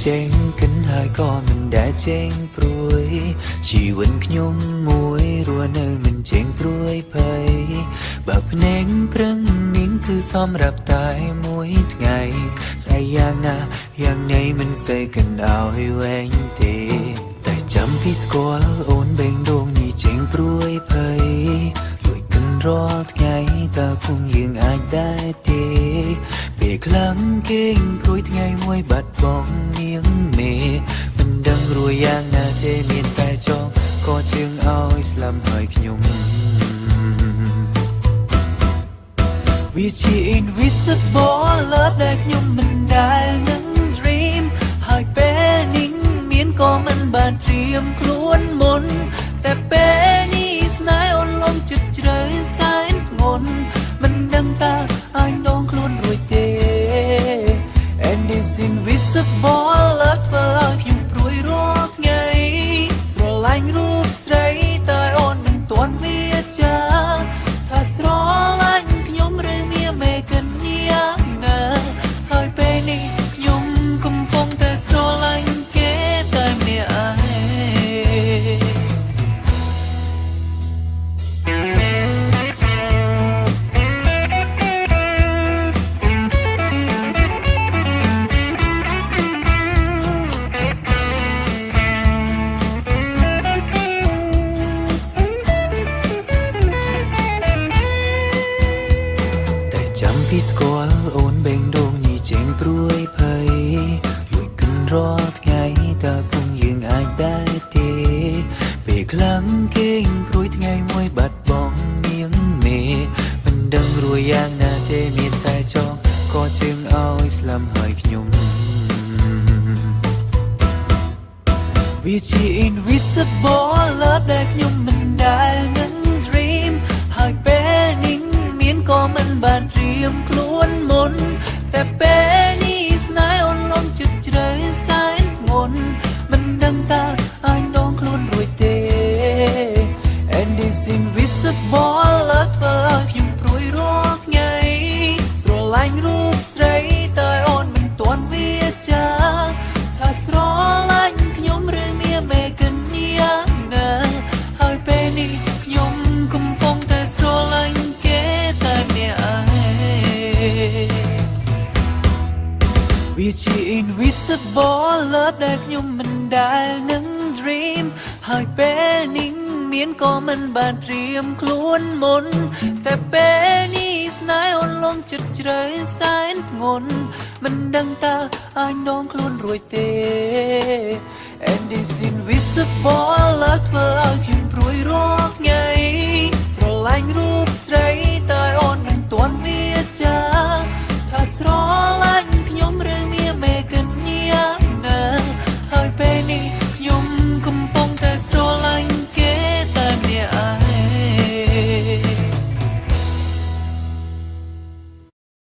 ចេញកិនហើយក៏មិនដែលចេញព្រួយជីវិតខ្ញុំមួយរស់នៅមិនចេញព្រួយភ័យបើភ្នែកព្រឹងនាងគឺសម្រាប់តែមួយថ្ងៃស្អីយ៉ាងណាយ៉ាងណីមិនសេកិនឲ្យវែងទេតែចាំពីស្គាល់អូនបេងដូងនេះចេញព្រួយភ័យរាល់ថ្ងៃតើពុំយើងអាចដែរទេពេលខ្លាំងគេងព្រួយថ្ងៃមួយបាត់បង់នាងមេមិនដឹងរួយយ៉ាងណាទេមានតែចង់ក៏ជើងឲ្យស្លាប់ហើយខ្ញុំវាជា invisible love ដែលខ្ញុំមិនដែលនឹង dream ហើយពេលនេះមានក៏មិនបានត្រៀមខ្លួនមុនតែពេលនេះស្នេហ៍អូនលំចិត្តជ្រៅសែនធ្ងន់មិនដឹងតើអាចដងខ្លួនរួចទេ And this invisible love ធ្វើឲ្យខ្ញុំព្រួយរាល់ថ្ងៃស្រឡាញ់រូបស្រីតែអូនមិនទាន់វាចាថាស្រឡាញ់ខ្ញុំឬមានមេកញ្ញាណាហើយពេលនេះខ្ញុំកំពុងតែស្រឡាញ់គេតែម្នាក់ឯងចាំពីស្គាល់អូនបេងដូងនេះចេញព្រួយភ័យលួចគិនរាល់ថ្ងៃតើពុំយើងអាចដែរទេពេលខ្លាំងគេងព្រួយថ្ងៃមួយបាត់បង់នាងមេមិនដឹងរួយយ៉ាងណាទេមានតែចង់ក៏ជើងឲ្យស្លាប់ហើយខ្ញុំវាជា invisible love ដែលខ្ញុំមិនដែលនឹង dream ហើយពេលនេះមានក៏មិនបានត្រៀមខ្លួនមុនតែពេលនេះស្នេហ៍អូនលំចិត្តជ្រៅសែនធ្ងន់មិនដឹងតើអាចដងខ្លួនរួចទេ And this invisible love ធ្វើឲ្យខ្ញុំព្រួយរាល់ថ្ងៃស្រឡាញ់រូបស្រីតែអូនមិនទាន់វាចាថាស្រឡាញ់ខ្ញុំឬមានមេកញ្ញាណាហើយពេលនេះខ្ញុំកំពុងតែស្រឡាញ់គេតែម្នាក់ឯងវាជា invisible love ដែលខ្ញុំមិនដែលនឹង dream ហើយពេលនេះមានក៏មិនបានត្រៀមខ្លួនមុនតែពេលនេះស្នេហ៍អូនលំចិត្តជ្រៅសែនធ្ងន់មិនដឹងតើអាចដងខ្លួនរួចទេ And this invisible love ធ្វើឲ្យខ្ញុំព្រួយរាល់ថ្ងៃស្រឡាញ់រូបស្រីតែអូនមិនទាន់វាចាថាស្រ